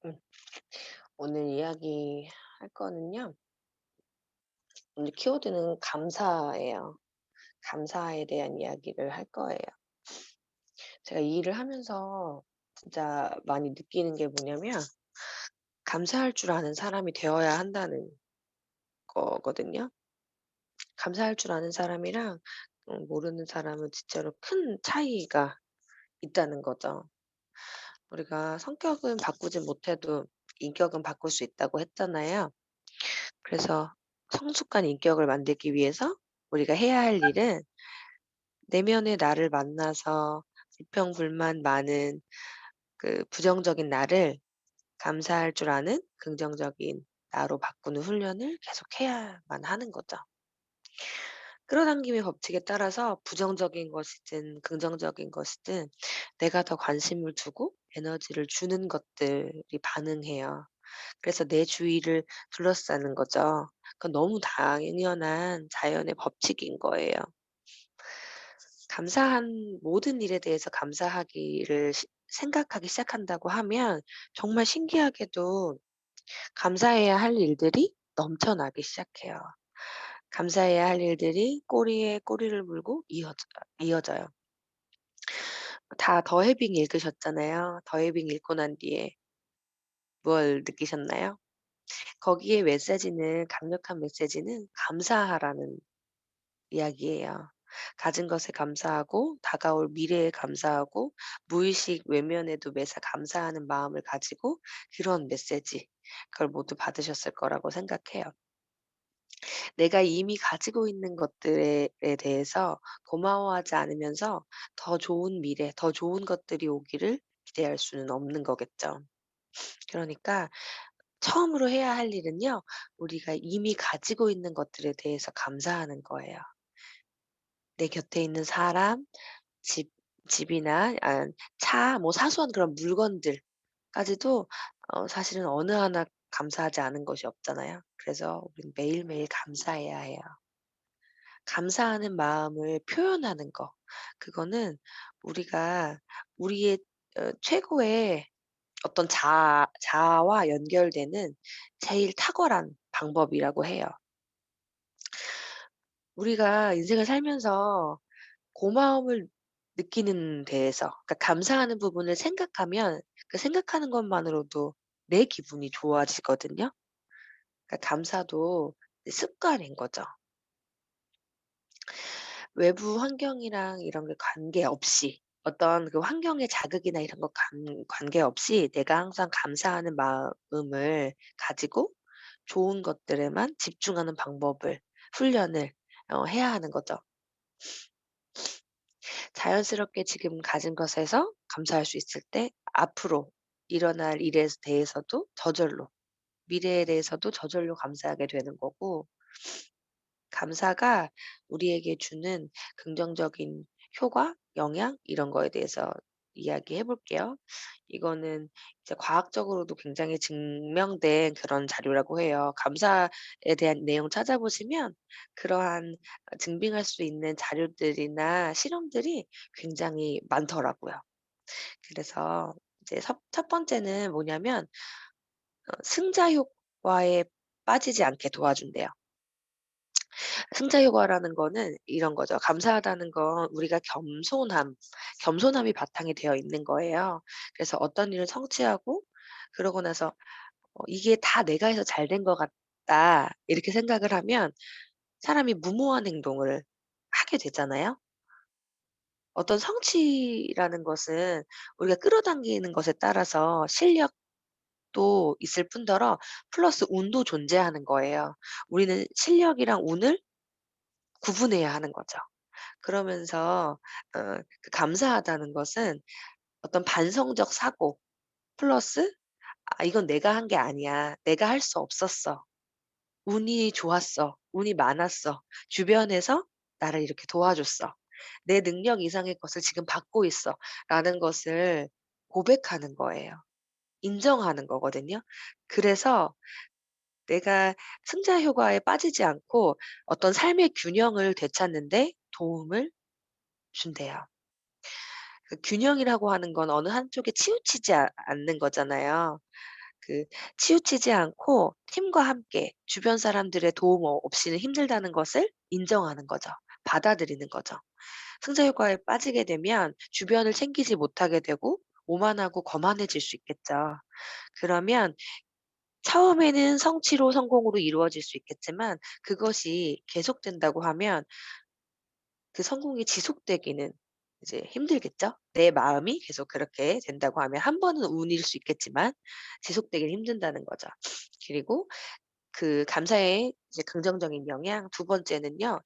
음. 오늘 이야기할 거는요. 오늘 키워드는 감사예요. 감사에 대한 이야기를 할 거예요. 제가 이 일을 하면서 진짜 많이 느끼는 게 뭐냐면 감사할 줄 아는 사람이 되어야 한다는 거거든요. 감사할 줄 아는 사람이랑 모르는 사람은 진짜로 큰 차이가 있다는 거죠. 우리가 성격은 바꾸지 못해도 인격은 바꿀 수 있다고 했잖아요. 그래서 성숙한 인격을 만들기 위해서 우리가 해야 할 일은 내면의 나를 만나서 불평불만 많은 그 부정적인 나를 감사할 줄 아는 긍정적인 나로 바꾸는 훈련을 계속해야만 하는 거죠. 끌어당김의 법칙에 따라서 부정적인 것이든 긍정적인 것이든 내가 더 관심을 두고 에너지를 주는 것들이 반응해요. 그래서 내 주위를 둘러싸는 거죠. 그건 너무 당연한 자연의 법칙인 거예요. 감사한 모든 일에 대해서 감사하기를 생각하기 시작한다고 하면 정말 신기하게도 감사해야 할 일들이 넘쳐나기 시작해요. 감사해야 할 일들이 꼬리에 꼬리를 물고 이어져요. 다 더 해빙 읽으셨잖아요. 더 해빙 읽고 난 뒤에 뭘 느끼셨나요? 거기에 메시지는 강력한 메시지는 감사하라는 이야기예요. 가진 것에 감사하고 다가올 미래에 감사하고 무의식 외면에도 매사 감사하는 마음을 가지고 그런 메시지 그걸 모두 받으셨을 거라고 생각해요. 내가 이미 가지고 있는 것들에 대해서 고마워하지 않으면서 더 좋은 미래, 더 좋은 것들이 오기를 기대할 수는 없는 거겠죠. 그러니까 처음으로 해야 할 일은요. 우리가 이미 가지고 있는 것들에 대해서 감사하는 거예요. 내 곁에 있는 사람, 집 집이나 차 뭐 사소한 그런 물건들까지도 사실은 어느 하나 감사하지 않은 것이 없잖아요. 그래서 우리는 매일매일 감사해야 해요. 감사하는 마음을 표현하는 거. 그거는 우리가 우리의 최고의 어떤 자아와 연결되는 제일 탁월한 방법이라고 해요. 우리가 인생을 살면서 고마움을 느끼는 데에서 그러니까 감사하는 부분을 생각하면 그 생각하는 것만으로도 내 기분이 좋아지거든요. 그러니까 감사도 습관인 거죠. 외부 환경이랑 이런 게 관계없이 어떤 그 환경의 자극이나 이런 거 관계없이 내가 항상 감사하는 마음을 가지고 좋은 것들에만 집중하는 방법을 훈련을 해야 하는 거죠. 자연스럽게 지금 가진 것에서 감사할 수 있을 때 앞으로 일어날 일에 대해서도 저절로 미래에 대해서도 저절로 감사하게 되는 거고 감사가 우리에게 주는 긍정적인 효과, 영향 이런 거에 대해서 이야기해 볼게요. 이거는 이제 과학적으로도 굉장히 증명된 그런 자료라고 해요. 감사에 대한 내용 찾아보시면 그러한 증빙할 수 있는 자료들이나 실험들이 굉장히 많더라고요. 그래서 이제 첫 번째는 뭐냐면 승자 효과에 빠지지 않게 도와준대요. 승자 효과라는 거는 이런 거죠. 감사하다는 건 우리가 겸손함이 바탕이 되어 있는 거예요. 그래서 어떤 일을 성취하고 그러고 나서 '이게 다 내가 해서 잘 된 것 같다.' 이렇게 생각을 하면 사람이 무모한 행동을 하게 되잖아요. 어떤 성취라는 것은 우리가 끌어당기는 것에 따라서 실력도 있을 뿐더러 플러스 운도 존재하는 거예요. 우리는 실력이랑 운을 구분해야 하는 거죠. 그러면서 그 감사하다는 것은 어떤 반성적 사고 플러스 '아 이건 내가 한 게 아니야. 내가 할 수 없었어. 운이 좋았어. 운이 많았어. 주변에서 나를 이렇게 도와줬어. 내 능력 이상의 것을 지금 받고 있어.'라는 것을 고백하는 거예요. 인정하는 거거든요. 그래서 내가 승자 효과에 빠지지 않고 어떤 삶의 균형을 되찾는 데 도움을 준대요. 그 균형이라고 하는 건 어느 한쪽에 치우치지 않는 거잖아요. 그 치우치지 않고 팀과 함께 주변 사람들의 도움 없이는 힘들다는 것을 인정하는 거죠. 받아들이는 거죠. 승자 효과에 빠지게 되면 주변을 챙기지 못하게 되고 오만하고 거만해질 수 있겠죠. 그러면 처음에는 성취로 성공으로 이루어질 수 있겠지만 그것이 계속된다고 하면 그 성공이 지속되기는 이제 힘들겠죠. 내 마음이 계속 그렇게 된다고 하면 한 번은 운일 수 있겠지만 지속되기는 힘든다는 거죠. 그리고 그 감사의 이제 긍정적인 영향 두 번째는요.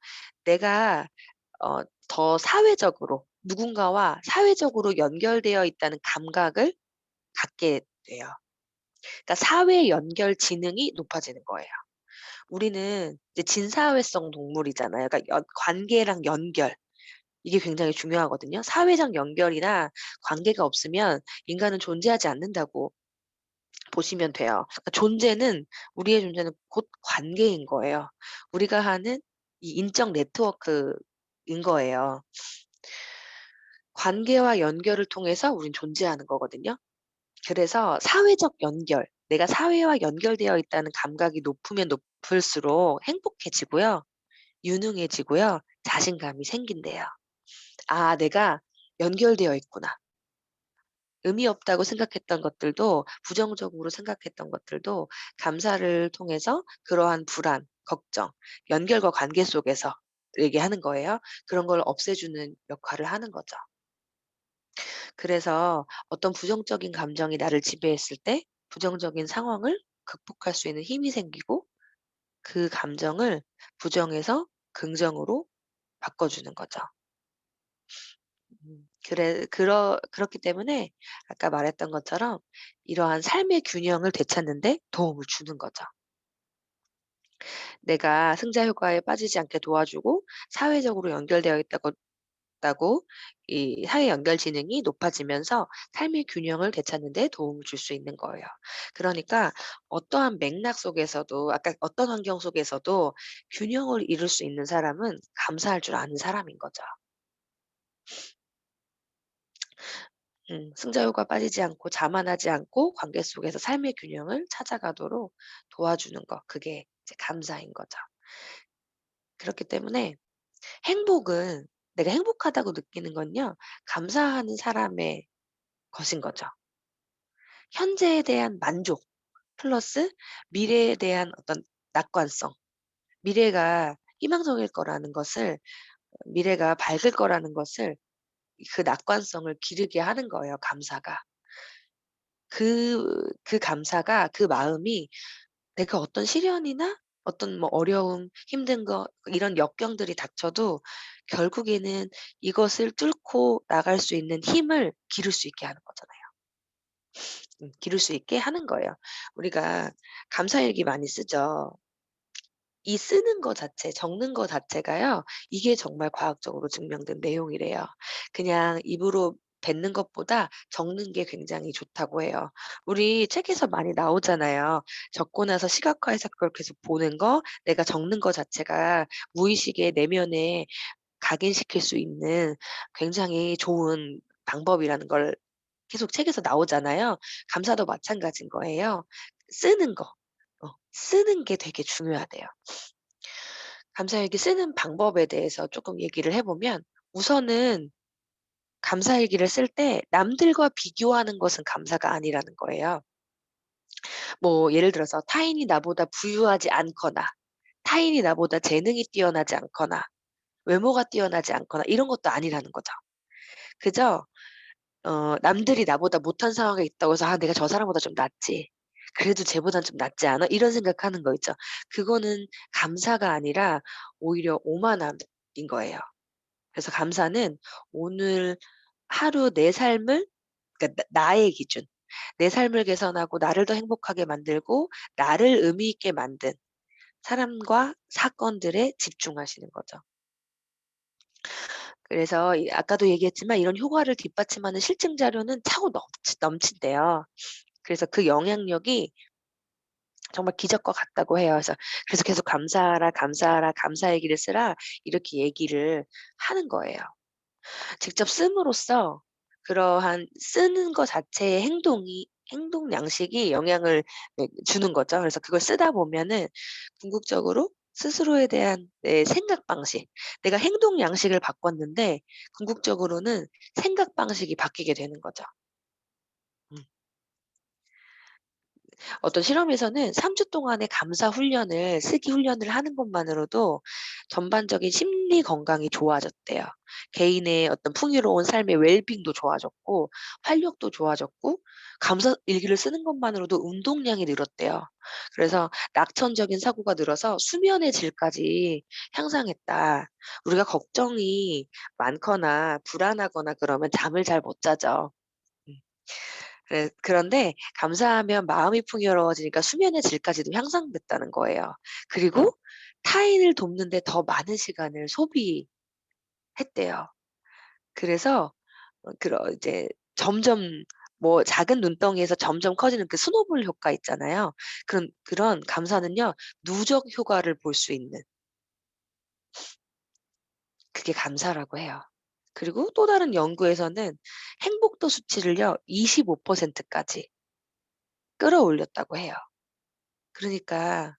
내가 더 사회적으로 누군가와 사회적으로 연결되어 있다는 감각을 갖게 돼요. 그러니까 사회 연결 지능이 높아지는 거예요. 우리는 이제 진사회성 동물이잖아요. 그러니까 관계랑 연결 이게 굉장히 중요하거든요. 사회적 연결이나 관계가 없으면 인간은 존재하지 않는다고 보시면 돼요. 그러니까 존재는 우리의 존재는 곧 관계인 거예요. 우리가 하는 이 인적 네트워크인 거예요. 관계와 연결을 통해서 우린 존재하는 거거든요. 그래서 사회적 연결, 내가 사회와 연결되어 있다는 감각이 높으면 높을수록 행복해지고요. 유능해지고요. 자신감이 생긴대요. '아 내가 연결되어 있구나.' 의미 없다고 생각했던 것들도 부정적으로 생각했던 것들도 감사를 통해서 그러한 불안, 걱정, 연결과 관계 속에서 얘기하는 거예요. 그런 걸 없애주는 역할을 하는 거죠. 그래서 어떤 부정적인 감정이 나를 지배했을 때 부정적인 상황을 극복할 수 있는 힘이 생기고 그 감정을 부정에서 긍정으로 바꿔주는 거죠. 그렇기 때문에 아까 말했던 것처럼 이러한 삶의 균형을 되찾는 데 도움을 주는 거죠. 내가 승자 효과에 빠지지 않게 도와주고 사회적으로 연결되어 있다고 이 사회 연결 지능이 높아지면서 삶의 균형을 되찾는 데 도움을 줄 수 있는 거예요. 그러니까 어떠한 맥락 속에서도 아까 어떤 환경 속에서도 균형을 이룰 수 있는 사람은 감사할 줄 아는 사람인 거죠. 승자 효과 빠지지 않고 자만하지 않고 관계 속에서 삶의 균형을 찾아가도록 도와주는 거 그게 이제 감사인 거죠. 그렇기 때문에 행복은 내가 행복하다고 느끼는 건요. 감사하는 사람의 것인 거죠. 현재에 대한 만족 플러스 미래에 대한 어떤 낙관성. 미래가 희망적일 거라는 것을 미래가 밝을 거라는 것을 그 낙관성을 기르게 하는 거예요, 감사가. 그 감사가 그 마음이 내가 어떤 시련이나 어떤 뭐 어려움, 힘든 거 이런 역경들이 닥쳐도 결국에는 이것을 뚫고 나갈 수 있는 힘을 기를 수 있게 하는 거잖아요. 기를 수 있게 하는 거예요. 우리가 감사일기 많이 쓰죠. 이 쓰는 거 자체, 적는 거 자체가요. 이게 정말 과학적으로 증명된 내용이래요. 그냥 입으로 뱉는 것보다 적는 게 굉장히 좋다고 해요. 우리 책에서 많이 나오잖아요. 적고 나서 시각화해서 그걸 계속 보는 거, 내가 적는 거 자체가 무의식의 내면에 각인시킬 수 있는 굉장히 좋은 방법이라는 걸 계속 책에서 나오잖아요. 감사도 마찬가지인 거예요. 쓰는 거. 쓰는 게 되게 중요하대요. 감사일기 쓰는 방법에 대해서 쪼끔 얘기를 해 보면 우선은 감사일기를 쓸 때 남들과 비교하는 것은 감사가 아니라는 거예요. 뭐 예를 들어서 타인이 나보다 부유하지 않거나 타인이 나보다 재능이 뛰어나지 않거나 외모가 뛰어나지 않거나 이런 것도 아니라는 거죠. 그저 남들이 나보다 못한 상황에 있다고 해서 '아 내가 저 사람보다 좀 낫지. 그래도 쟤보단 좀 낫지 않아?' 이런 생각하는 거 있죠. 그거는 감사가 아니라 오히려 오만함인 거예요. 그래서 감사는 오늘 하루 내 삶을 그러니까 나의 기준, 내 삶을 개선하고 나를 더 행복하게 만들고 나를 의미 있게 만든 사람과 사건들에 집중하시는 거죠. 그래서 아까도 얘기했지만 이런 효과를 뒷받침하는 실증 자료는 차고 넘친대요. 그래서 그 영향력이 정말 기적과 같다고 해요. 그래서 계속 "감사하라, 감사하라, 감사 얘기를 쓰라." 이렇게 얘기를 하는 거예요. 직접 씀으로써 그러한 쓰는 거 자체의 행동이 행동 양식이 영향을 네 주는 거죠. 그래서 그걸 쓰다 보면은 궁극적으로 스스로에 대한 내 생각 방식, 내가 행동 양식을 바꿨는데 궁극적으로는 생각 방식이 바뀌게 되는 거죠. 음. 어떤 실험에서는 3주 동안의 감사 훈련을 쓰기 훈련을 하는 것만으로도 전반적인 심리 건강이 좋아졌대요. 개인의 어떤 풍요로운 삶의 웰빙도 좋아졌고 활력도 좋아졌고 감사 일기를 쓰는 것만으로도 운동량이 늘었대요. 그래서 낙천적인 사고가 늘어서 수면의 질까지 향상했다. 우리가 걱정이 많거나 불안하거나 그러면 잠을 잘 못 자죠. 음. 그런데 감사하면 마음이 풍요로워지니까 수면의 질까지도 향상됐다는 거예요. 그리고 타인을 돕는 데 더 많은 시간을 소비했대요. 그래서 이제 점점 뭐 작은 눈덩이에서 점점 커지는 그 스노볼 효과 있잖아요. 그런 감사는요, 누적 효과를 볼 수 있는 그게 감사라고 해요. 그리고 또 다른 연구에서는 행복도 수치를요 25% 까지 끌어올렸다고 해요. 그러니까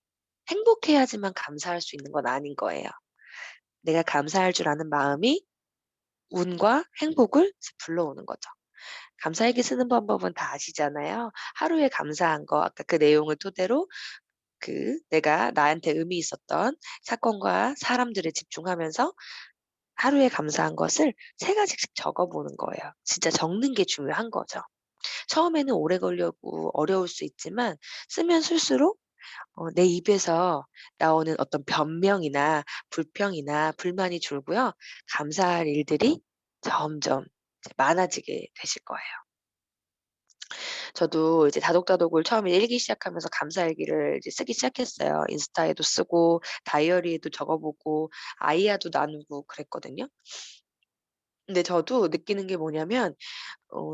행복해야지만 감사할 수 있는 건 아닌 거예요. 내가 감사할 줄 아는 마음이 운과 행복을 불러오는 거죠. 감사일기 쓰는 방법은 다 아시잖아요. 하루에 감사한 거 아까 그 내용을 토대로 내가 나한테 의미 있었던 사건과 사람들에 집중하면서 하루에 감사한 것을 3 가지씩 적어 보는 거예요. 진짜 적는 게 중요한 거죠. 처음에는 오래 걸리고 어려울 수 있지만 쓰면 쓸수록 내 입에서 나오는 어떤 변명이나 불평이나 불만이 줄고요. 감사할 일들이 점점 이제 많아지게 되실 거예요. 저도 이제 다독다독을 처음에 일기 시작하면서 감사일기를 이제 쓰기 시작했어요. 인스타에도 쓰고 다이어리에도 적어 보고 아이야도 나누고 그랬거든요. 근데 저도 느끼는 게 뭐냐면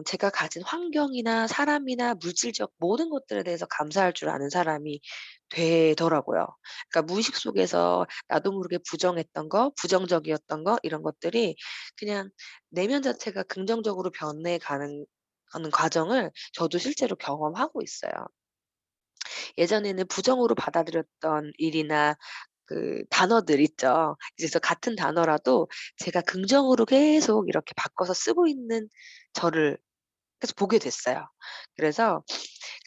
제가 가진 환경이나 사람이나 물질적 모든 것들에 대해서 감사할 줄 아는 사람이 되더라고요. 그러니까 무의식 속에서 나도 모르게 부정했던 거, 부정적이었던 거 이런 것들이 그냥 내면 자체가 긍정적으로 변해 가는 과정을 저도 실제로 경험하고 있어요. 예전에는 부정으로 받아들였던 일이나 단어들 있죠. 그래서 같은 단어라도 제가 긍정으로 계속 이렇게 바꿔서 쓰고 있는 저를 계속 보게 됐어요. 그래서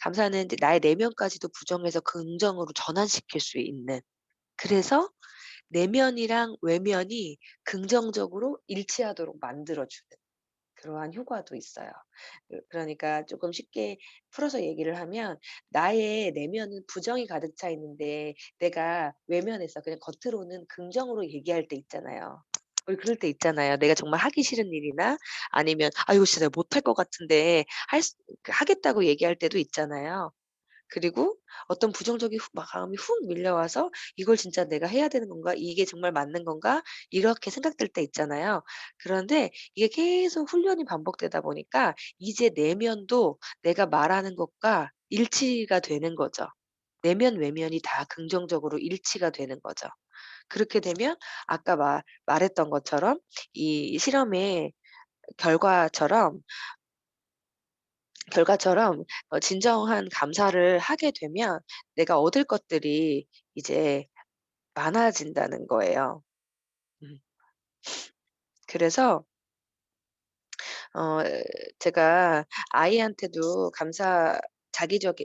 감사는 이제 나의 내면까지도 부정해서 긍정으로 전환시킬 수 있는, 그래서 내면이랑 외면이 긍정적으로 일치하도록 만들어 주는 그러한 효과도 있어요. 그러니까 쪼끔 쉽게 풀어서 얘기를 하면 나의 내면은 부정이 가득 차 있는데 내가 외면에서 그냥 겉으로는 긍정으로 얘기할 때 있잖아요. 우리 그럴 때 있잖아요. 내가 정말 하기 싫은 일이나 아니면 '아 이거 진짜 내가 못할 것 같은데 하겠다고 얘기할 때도 있잖아요. 그리고 어떤 부정적인 마음이 훅 밀려와서 '이걸 진짜 내가 해야 되는 건가? 이게 정말 맞는 건가?' 이렇게 생각될 때 있잖아요. 그런데 이게 계속 훈련이 반복되다 보니까 이제 내면도 내가 말하는 것과 일치가 되는 거죠. 내면 외면이 다 긍정적으로 일치가 되는 거죠. 그렇게 되면 아까 말했던 것처럼 이 실험의 결과처럼 진정한 감사를 하게 되면 내가 얻을 것들이 이제 많아진다는 거예요. 음. 그래서 어 제가 아이한테도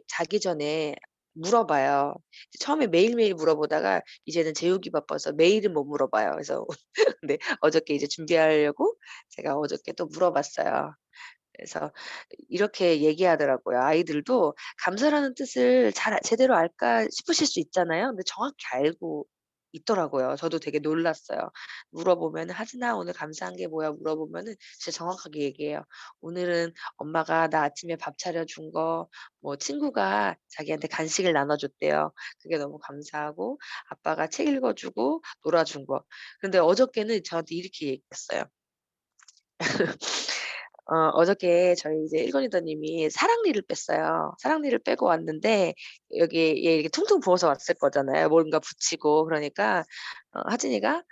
자기 전에 물어봐요. 처음에 매일매일 물어보다가 이제는 재우기 바빠서 매일은 못 물어봐요. 그래서 근데 어저께 이제 준비하려고 제가 어저께 또 물어봤어요. 그래서 이렇게 얘기하더라고요. 아이들도 감사라는 뜻을 제대로 알까 싶으실 수 있잖아요. 근데 정확히 알고 있더라고요. 저도 되게 놀랐어요. 물어보면은 "하진아 오늘 감사한 게 뭐야?" 물어보면은 진짜 정확하게 얘기해요. "오늘은 엄마가 나 아침에 밥 차려 준 거, 뭐 친구가 자기한테 간식을 나눠 줬대요. 그게 너무 감사하고 아빠가 책 읽어 주고 놀아 준 거." 근데 어저께는 저한테 이렇게 얘기했어요. 어저께 저희 이제 일권 리더님이 사랑니를 뺐어요. 사랑니를 빼고 왔는데 여기에 얘 이렇게 퉁퉁 부어서 왔을 거잖아요. 뭔가 붙이고 그러니까 하진이가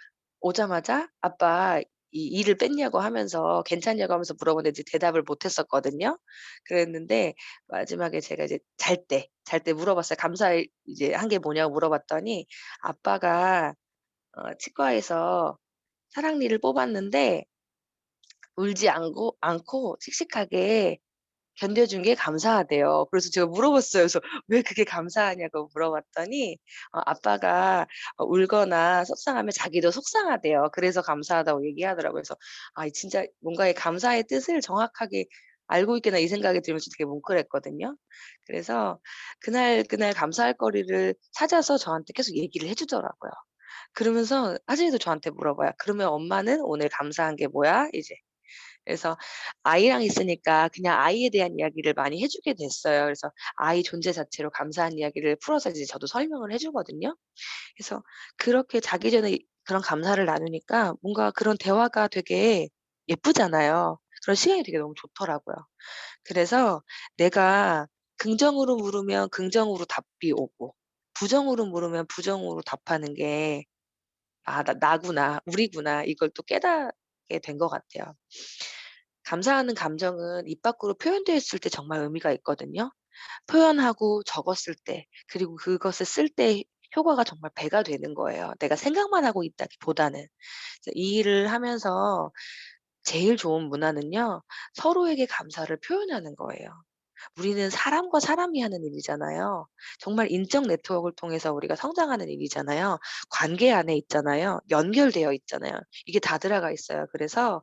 오자마자 "아빠 이 "일을 뺐냐."고 하면서 "괜찮냐."고 하면서 물어보는데 이제 대답을 못 했었거든요. 그랬는데 마지막에 제가 이제 잘 때 물어봤어요. 이제 한 게 뭐냐고 물어봤더니 아빠가 치과에서 사랑니를 뽑았는데 울지 않고 씩씩하게 견뎌준 게 감사하대요. 그래서 제가 물어봤어요. 그래서 "왜 그게 감사하냐."고 물어봤더니 아빠가 울거나 속상하면 자기도 속상하대요. 그래서 감사하다고 얘기하더라고요. 그래서 이 진짜 뭔가 의 감사의 뜻을 정확하게 알고 있구나 이 생각이 들면서 되게 뭉클했거든요. 그래서 그날 감사할 거리를 찾아서 저한테 계속 얘기를 해 주더라고요. 그러면서 하진이도 저한테 물어봐요. "그러면 엄마는 오늘 감사한 게 뭐야?" 이제. 그래서 아이랑 있으니까 그냥 아이에 대한 이야기를 많이 해 주게 됐어요. 그래서 아이 존재 자체로 감사한 이야기를 풀어서 이제 저도 설명을 해 주거든요. 그래서 그렇게 자기 전에 그런 감사를 나누니까 뭔가 그런 대화가 되게 예쁘잖아요. 그런 시간이 되게 너무 좋더라고요. 그래서 내가 긍정으로 물으면 긍정으로 답이 오고 부정으로 물으면 부정으로 답하는 게 '아 나구나. 우리구나.' 이걸 또 깨닫게 된 것 같아요. 감사하는 감정은 입 밖으로 표현되었을 때 정말 의미가 있거든요. 표현하고 적었을 때 그리고 그것을 쓸 때 효과가 정말 배가 되는 거예요, 내가 생각만 하고 있다기보다는. 그래서 이 일을 하면서 제일 좋은 문화는요, 서로에게 감사를 표현하는 거예요. 우리는 사람과 사람이 하는 일이잖아요. 정말 인적 네트워크를 통해서 우리가 성장하는 일이잖아요. 관계 안에 있잖아요. 연결되어 있잖아요. 이게 다 들어가 있어요. 그래서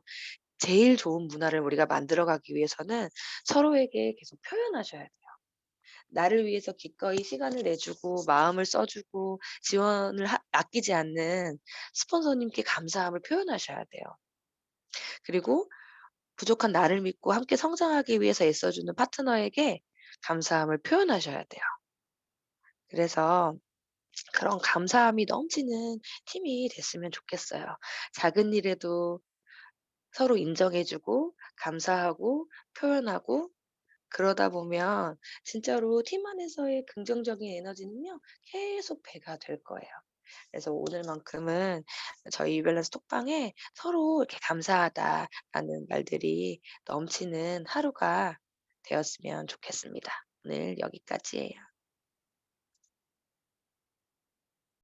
제일 좋은 문화를 우리가 만들어 가기 위해서는 서로에게 계속 표현하셔야 돼요. 나를 위해서 기꺼이 시간을 내 주고 마음을 써 주고 지원을 아끼지 않는 스폰서님께 감사함을 표현하셔야 돼요. 그리고 부족한 나를 믿고 함께 성장하기 위해서 애써 주는 파트너에게 감사함을 표현하셔야 돼요. 그래서 그런 감사함이 넘치는 팀이 됐으면 좋겠어요. 작은 일에도 서로 인정해 주고 감사하고 표현하고 그러다 보면 진짜로 팀 안에서의 긍정적인 에너지는요, 계속 배가 될 거예요. 그래서 오늘만큼은 저희 밸런스 톡방에 서로 이렇게 "감사하다."라는 말들이 넘치는 하루가 되었으면 좋겠습니다. 오늘 여기까지예요.